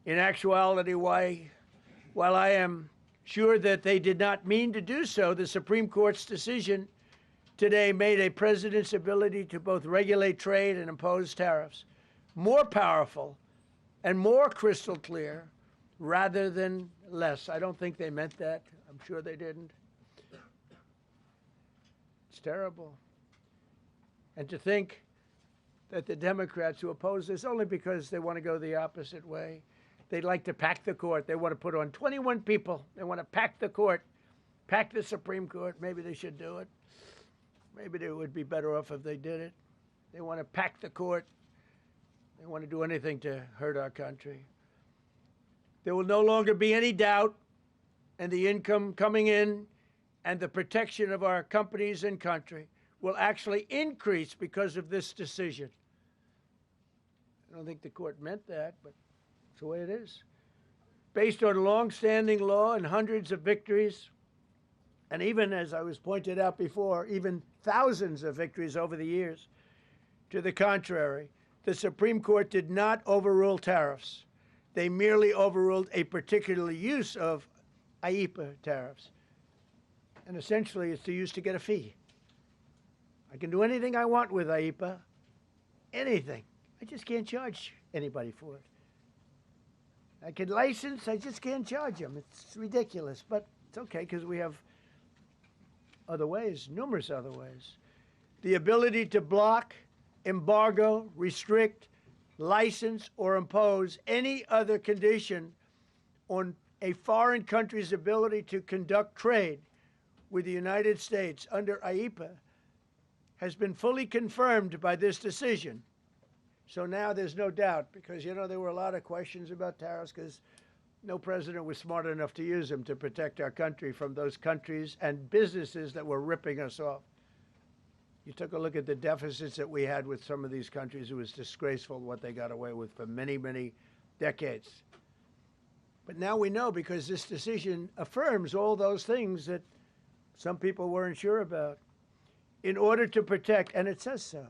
In actuality, while I am sure that they did not mean to do so, the Supreme Court's decision today made a president's ability to both regulate trade and impose tariffs more powerful and more crystal clear rather than less. I don't think they meant that. I'm sure they didn't. It's terrible. And to think that the Democrats who oppose this only because they want to go the opposite way, they'd like to pack the court. They want to put on 21 people. They want to pack the court, pack the Supreme Court. Maybe they should do it. Maybe they would be better off if they did it. They want to pack the court. They want to do anything to hurt our country. There will no longer be any doubt, and the income coming in and the protection of our companies and country will actually increase because of this decision. I don't think the court meant that, but it's the way it is. Based on long-standing law and hundreds of victories, and even, as I was pointed out before, even thousands of victories over the years, to the contrary, the Supreme Court did not overrule tariffs. They merely overruled a particular use of IEEPA tariffs. And essentially, it's used to get a fee. I can do anything I want with IEEPA, anything. I just can't charge anybody for it. I can license, I just can't charge them. It's ridiculous, but it's okay because we have other ways, numerous other ways. The ability to block, embargo, restrict, license, or impose any other condition on a foreign country's ability to conduct trade with the United States under IEEPA has been fully confirmed by this decision. So now there's no doubt, because, you know, there were a lot of questions about tariffs because no president was smart enough to use them to protect our country from those countries and businesses that were ripping us off. You took a look at the deficits that we had with some of these countries. It was disgraceful what they got away with for many, many decades. But now we know, because this decision affirms all those things that some people weren't sure about. In order to protect, and it says so,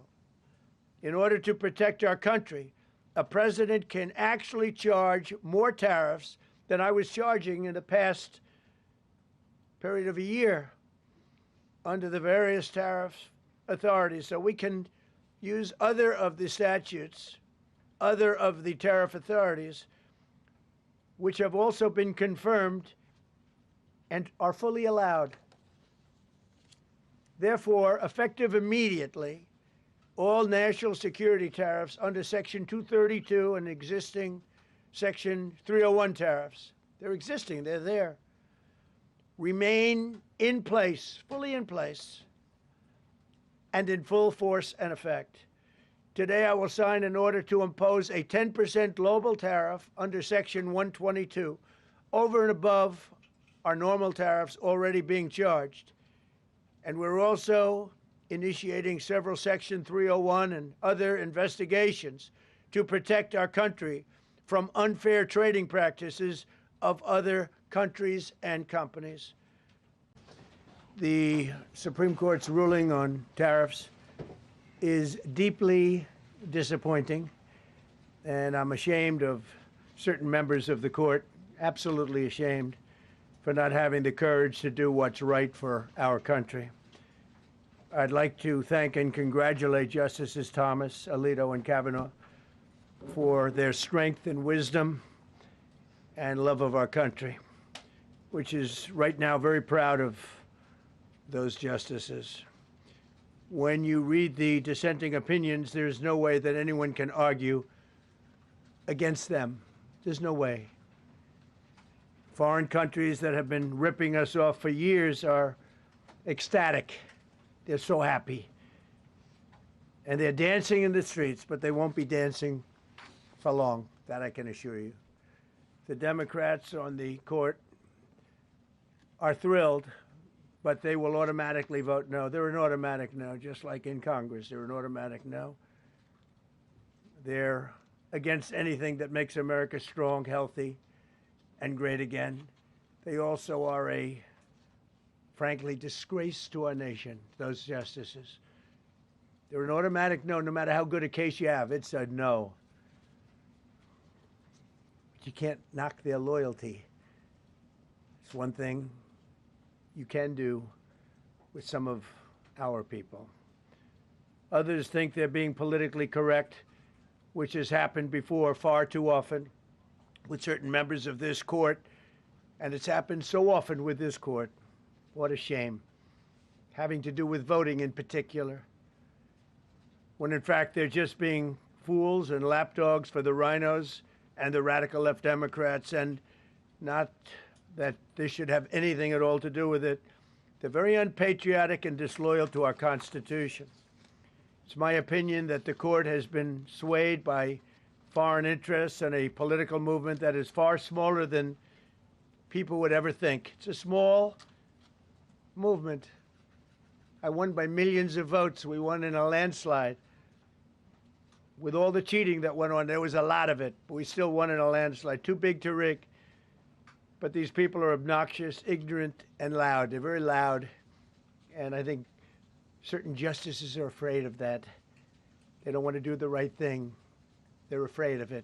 in order to protect our country, a president can actually charge more tariffs than I was charging in the past period of a year under the various tariff authorities. So we can use other of the statutes, other of the tariff authorities, which have also been confirmed and are fully allowed. Therefore, effective immediately, all national security tariffs under Section 232 and existing Section 301 tariffs, they're existing, they're there, remain in place, fully in place, and in full force and effect. Today, I will sign an order to impose a 10% global tariff under Section 122 over and above our normal tariffs already being charged. And we're also initiating several Section 301 and other investigations to protect our country from unfair trading practices of other countries and companies. The Supreme Court's ruling on tariffs is deeply disappointing, and I'm ashamed of certain members of the court, absolutely ashamed, for not having the courage to do what's right for our country. I'd like to thank and congratulate Justices Thomas, Alito, and Kavanaugh for their strength and wisdom and love of our country, which is right now very proud of those justices. When you read the dissenting opinions, there's no way that anyone can argue against them. There's no way. Foreign countries that have been ripping us off for years are ecstatic. They're so happy. And they're dancing in the streets, but they won't be dancing for long, that I can assure you. The Democrats on the court are thrilled, but they will automatically vote no. They're an automatic no, just like in Congress. They're an automatic no. They're against anything that makes America strong, healthy, and great again. They also are a, frankly, disgrace to our nation, those justices. They're an automatic no, no matter how good a case you have. It's a no. you can't knock their loyalty. It's one thing you can do with some of our people. Others think they're being politically correct, which has happened before far too often with certain members of this court, and it's happened so often with this court. What a shame. Having to do with voting in particular, when in fact they're just being fools and lapdogs for the rhinos and the radical left Democrats, and not that this should have anything at all to do with it. They're very unpatriotic and disloyal to our Constitution. It's my opinion that the court has been swayed by foreign interests and a political movement that is far smaller than people would ever think. It's a small movement. I won by millions of votes. We won in a landslide. With all the cheating that went on, there was a lot of it, but we still won in a landslide. Too big to rig. But these people are obnoxious, ignorant, and loud. They're very loud. And I think certain justices are afraid of that. They don't want to do the right thing. They're afraid of it.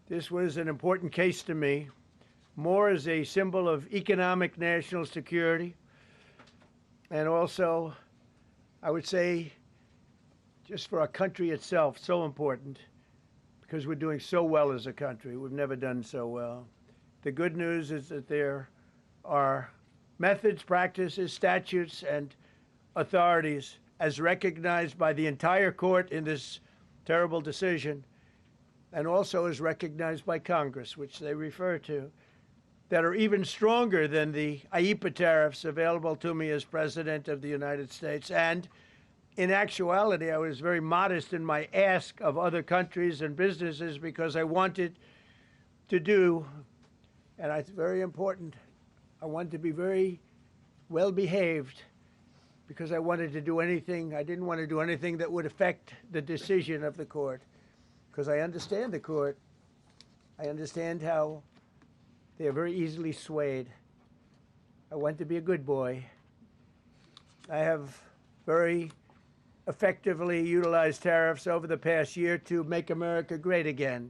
This was an important case to me, more as a symbol of economic national security, and also, I would say, just for our country itself, so important, because we're doing so well as a country. We've never done so well. The good news is that there are methods, practices, statutes, and authorities, as recognized by the entire court in this terrible decision, and also as recognized by Congress, which they refer to, that are even stronger than the IEEPA tariffs available to me as President of the United States. And in actuality, I was very modest in my ask of other countries and businesses because I wanted to do, and it's very important, I wanted to be very well behaved because I wanted to do anything, I didn't want to do anything that would affect the decision of the court, because I understand the court. I understand how they are very easily swayed. I want to be a good boy. I have very effectively utilized tariffs over the past year to make America great again.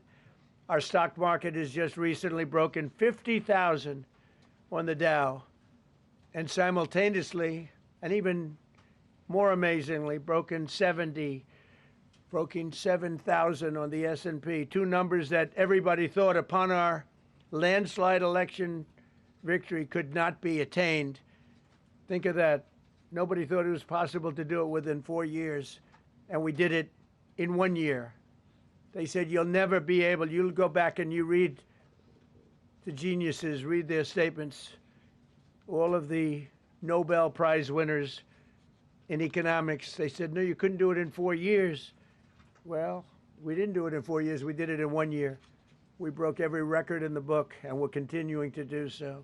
Our stock market has just recently broken 50,000 on the Dow, and simultaneously, and even more amazingly, broken 7,000 on the S&P, two numbers that everybody thought upon our landslide election victory could not be attained. Think of that. Nobody thought it was possible to do it within 4 years, and we did it in 1 year. They said, you'll never be able, you'll go back and you read the geniuses, read their statements, all of the Nobel Prize winners in economics. They said, no, you couldn't do it in 4 years. Well, we didn't do it in 4 years. We did it in 1 year. We broke every record in the book, and we're continuing to do so.